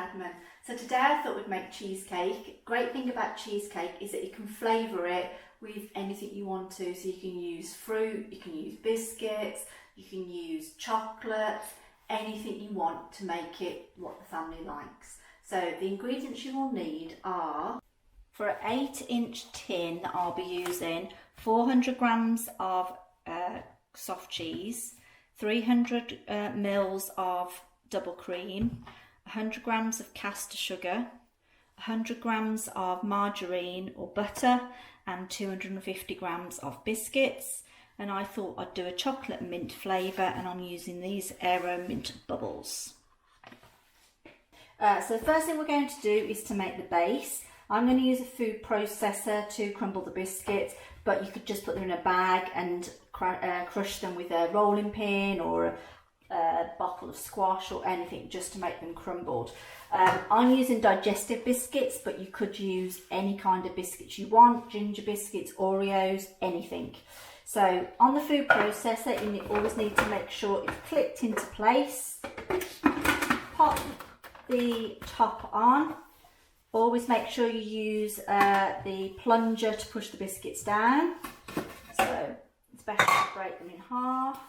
Cadman. So today I thought we'd make cheesecake. Great thing about cheesecake is that you can flavour it with anything you want to. So you can use fruit, you can use biscuits, you can use chocolate, anything you want to make it what the family likes. So the ingredients you will need are, for an 8-inch tin I'll be using 400 grams of soft cheese, 300 mils of double cream, 100 grams of castor sugar, 100 grams of margarine or butter, and 250 grams of biscuits. And I thought I'd do a chocolate mint flavour, and I'm using these Aero Mint Bubbles. So the first thing we're going to do is to make the base. I'm going to use a food processor to crumble the biscuits, but you could just put them in a bag and crush them with a rolling pin or a bottle of squash or anything just to make them crumbled. I'm using digestive biscuits, but you could use any kind of biscuits you want, ginger biscuits, Oreos, anything. So on the food processor, you always need to make sure it's clipped into place. Pop the top on. Always make sure you use the plunger to push the biscuits down. So it's better to break them in half.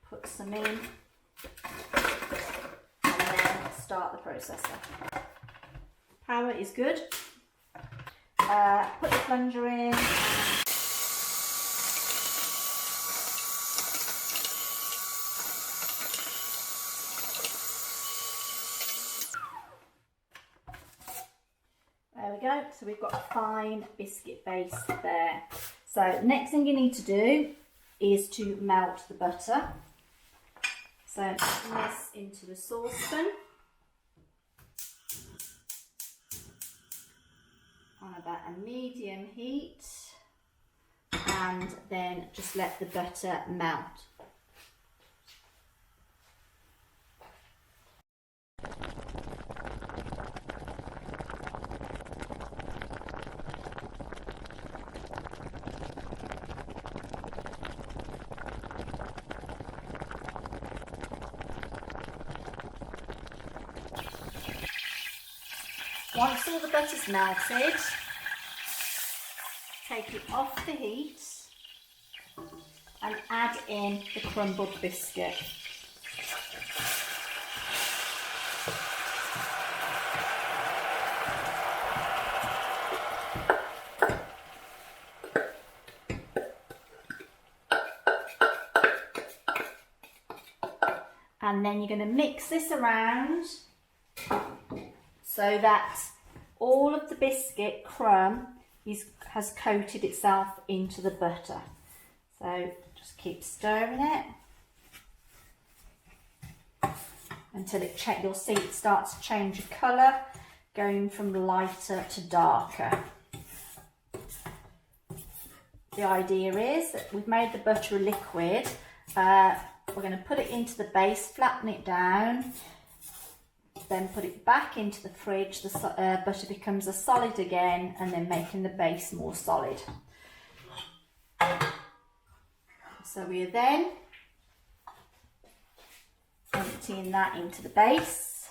Put some in, and then start the processor. Power is good. Put the plunger in. There we go. So we've got a fine biscuit base there. So next thing you need to do is to melt the butter. So put this into a saucepan on about a medium heat, and then just let the butter melt. Once all the butter's melted, take it off the heat and add in the crumbled biscuit. And then you're going to mix this around so that all of the biscuit crumb has coated itself into the butter. So just keep stirring it until you'll see it starts to change of colour, going from lighter to darker. The idea is that we've made the butter a liquid. We're going to put it into the base, flatten it down, then put it back into the fridge. The butter becomes a solid again, and then making the base more solid. So we are then emptying that into the base.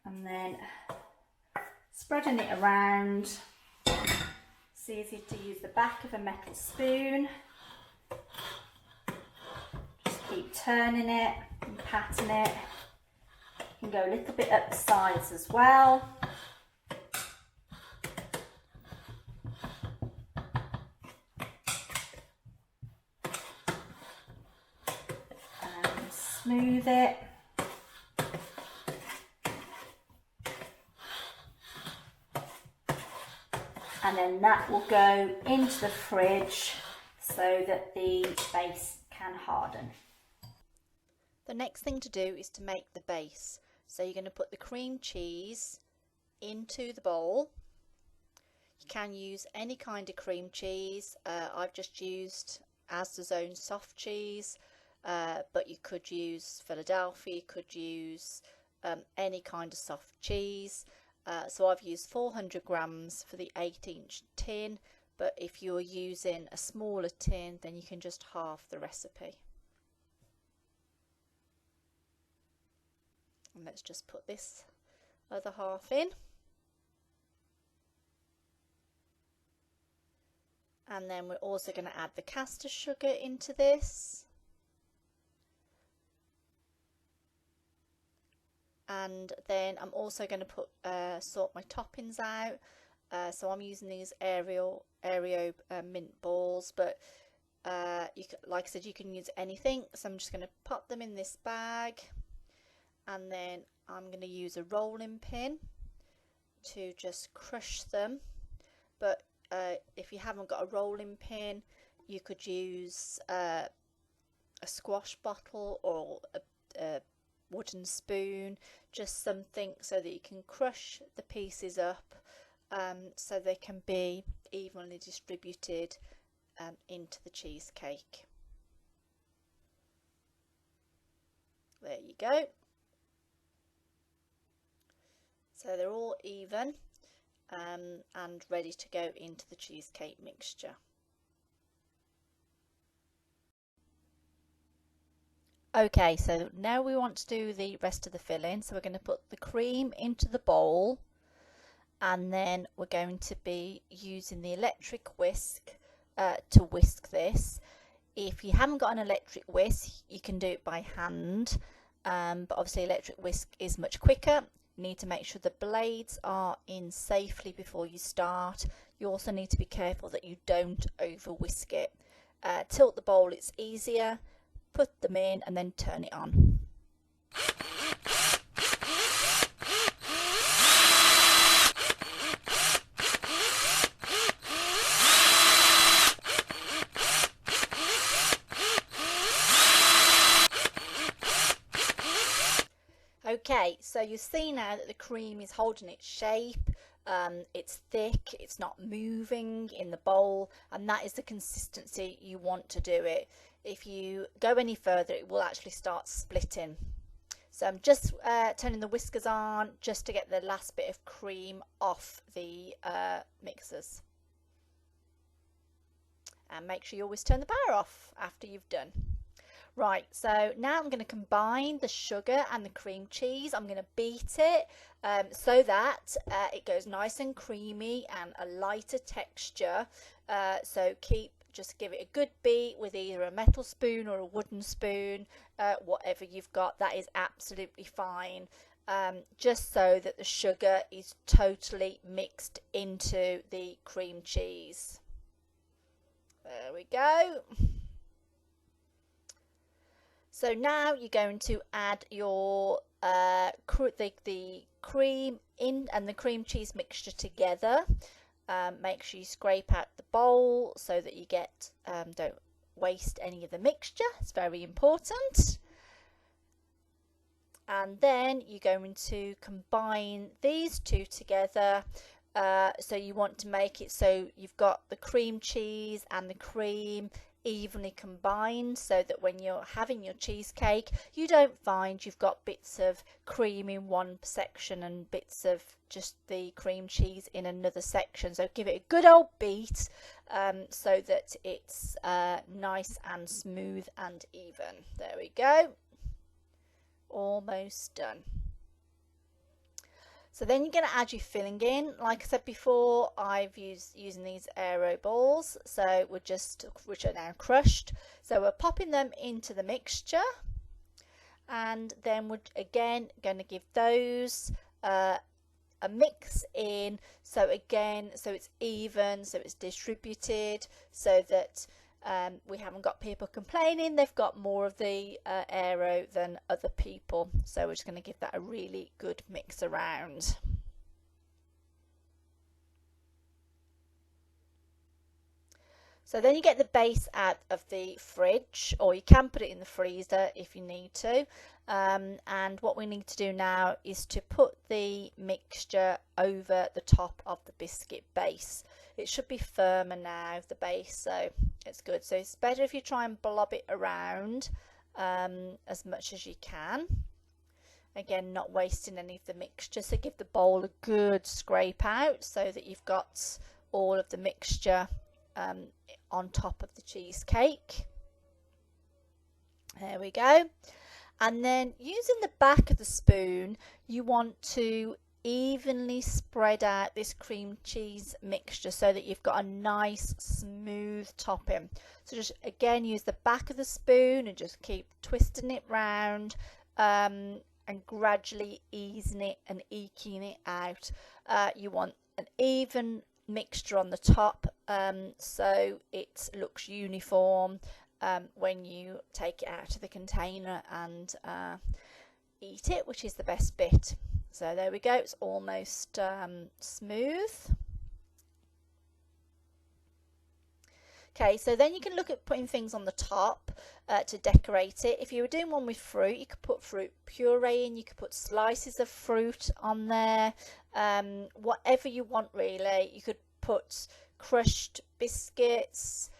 And then spreading it around. It's easy to use the back of a metal spoon. Just keep turning it and patting it. You can go a little bit up the sides as well. And smooth it. And then that will go into the fridge so that the base can harden. The next thing to do is to make the base. So you're going to put the cream cheese into the bowl. You can use any kind of cream cheese. I've just used Asda's own soft cheese, but you could use Philadelphia, you could use any kind of soft cheese. So I've used 400 grams for the 8-inch tin, but if you're using a smaller tin, then you can just halve the recipe. And let's just put this other half in. And then we're also going to add the castor sugar into this. And then I'm also going to put sort my toppings out. So I'm using these Oreo mint balls, but like I said, you can use anything. So I'm just going to pop them in this bag, and then I'm going to use a rolling pin to just crush them. But if you haven't got a rolling pin, you could use a squash bottle or a wooden spoon, just something so that you can crush the pieces up so they can be evenly distributed into the cheesecake. There you go. So they're all even and ready to go into the cheesecake mixture. Okay, so now we want to do the rest of the filling. So we're going to put the cream into the bowl, and then we're going to be using the electric whisk to whisk this. If you haven't got an electric whisk, you can do it by hand, but obviously electric whisk is much quicker. You need to make sure the blades are in safely before you start. You also need to be careful that you don't over whisk it. Tilt the bowl, it's easier. Put them in and then turn it on. Okay, so you see now that the cream is holding its shape. It's thick, it's not moving in the bowl, and that is the consistency you want to do it. If you go any further, it will actually start splitting. So I'm just turning the whiskers on just to get the last bit of cream off the mixers. And make sure you always turn the power off after you've done. Right, so now I'm going to combine the sugar and the cream cheese. I'm going to beat it so that it goes nice and creamy and a lighter texture. So just give it a good beat with either a metal spoon or a wooden spoon, whatever you've got, that is absolutely fine. Just so that the sugar is totally mixed into the cream cheese. There we go. So now you're going to add your the cream in and the cream cheese mixture together. Make sure you scrape out the bowl so that you get don't waste any of the mixture. It's very important. And then you're going to combine these two together. So you want to make it so you've got the cream cheese and the cream evenly combined, so that when you're having your cheesecake, you don't find you've got bits of cream in one section and bits of just the cream cheese in another section. So give it a good old beat so that it's nice and smooth and even. There we go. Almost done. So then you're going to add your filling in. Like I said before, I've using these Oreo balls, so which are now crushed. So we're popping them into the mixture, and then we're again going to give those a mix in. So again, so it's even, so it's distributed, so that we haven't got people complaining they've got more of the Oreo than other people. So we're just going to give that a really good mix around. So then you get the base out of the fridge, or you can put it in the freezer if you need to. And what we need to do now is to put the mixture over the top of the biscuit base. It should be firmer now, the base, so it's good. So it's better if you try and blob it around as much as you can. Again, not wasting any of the mixture, so give the bowl a good scrape out so that you've got all of the mixture on top of the cheesecake. There we go. And then using the back of the spoon, you want to evenly spread out this cream cheese mixture so that you've got a nice smooth topping. So just again use the back of the spoon and just keep twisting it round and gradually easing it and eking it out. You want an even mixture on the top so it looks uniform when you take it out of the container and eat it, which is the best bit. So there we go, it's almost smooth. Okay, so then you can look at putting things on the top to decorate it. If you were doing one with fruit, you could put fruit puree in, you could put slices of fruit on there, whatever you want really. You could put crushed biscuits,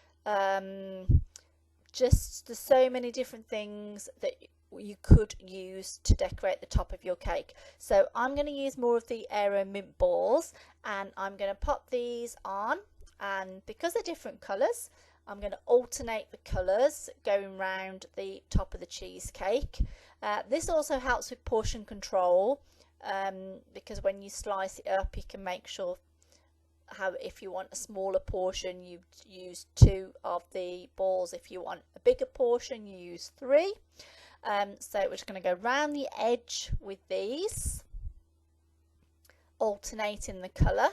just there's so many different things that you could use to decorate the top of your cake. So I'm going to use more of the Aero mint balls and I'm going to pop these on, and because they're different colours I'm going to alternate the colours going round the top of the cheesecake. This also helps with portion control because when you slice it up you can make sure if you want a smaller portion you use 2 of the balls, if you want a bigger portion you use 3. So we're just going to go round the edge with these, alternating the colour.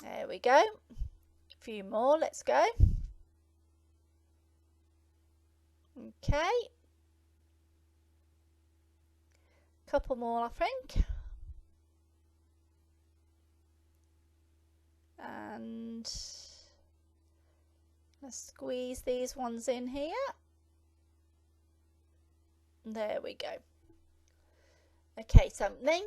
There we go. A few more, let's go. Okay. Couple more I think. And let's squeeze these ones in here. There we go. Okay, so then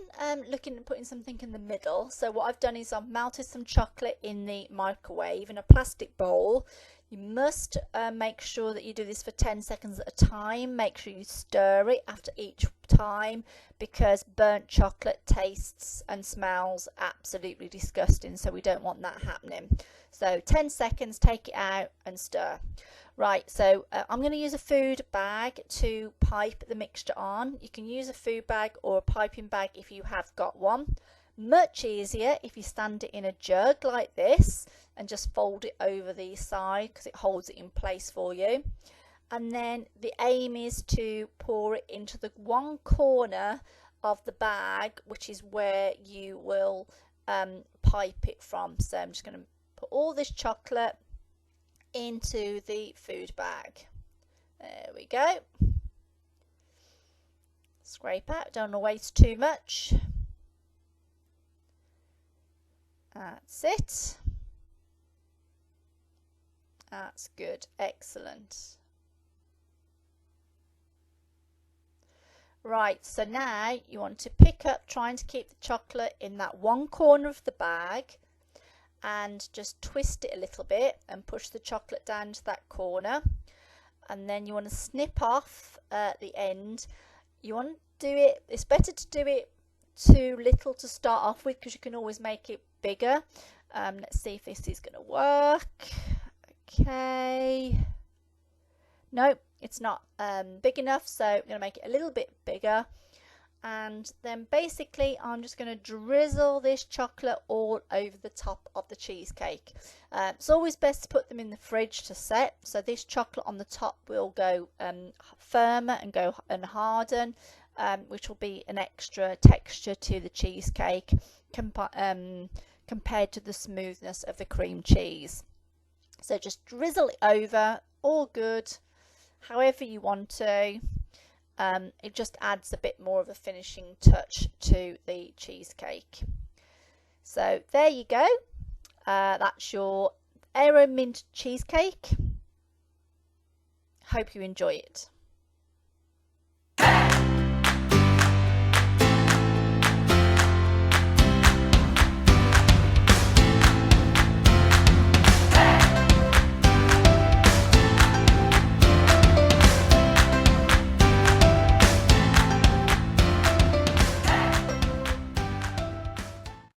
looking at putting something in the middle. So what I've done is I've melted some chocolate in the microwave in a plastic bowl. You must make sure that you do this for 10 seconds at a time. Make sure you stir it after each time because burnt chocolate tastes and smells absolutely disgusting, so we don't want that happening. So 10 seconds, take it out and stir. Right, so I'm going to use a food bag to pipe the mixture on. You can use a food bag or a piping bag if you have got one. Much easier if you stand it in a jug like this and just fold it over the side because it holds it in place for you. And then the aim is to pour it into the one corner of the bag, which is where you will pipe it from. So I'm just going to put all this chocolate into the food bag. There we go. Scrape out, don't want to waste too much. That's it. That's good, excellent. Right, so now you want to pick up, trying to keep the chocolate in that one corner of the bag and just twist it a little bit and push the chocolate down to that corner, and then you want to snip off the end. You want to do it, it's better to do it too little to start off with because you can always make it bigger. Let's see if this is going to work. Okay, nope, it's not big enough, so I'm going to make it a little bit bigger. And then basically I'm just going to drizzle this chocolate all over the top of the cheesecake. It's always best to put them in the fridge to set, so this chocolate on the top will go firmer and go and harden, which will be an extra texture to the cheesecake compared to the smoothness of the cream cheese. So just drizzle it over, all good, however you want to. It just adds a bit more of a finishing touch to the cheesecake. So there you go. That's your Aero mint cheesecake. Hope you enjoy it.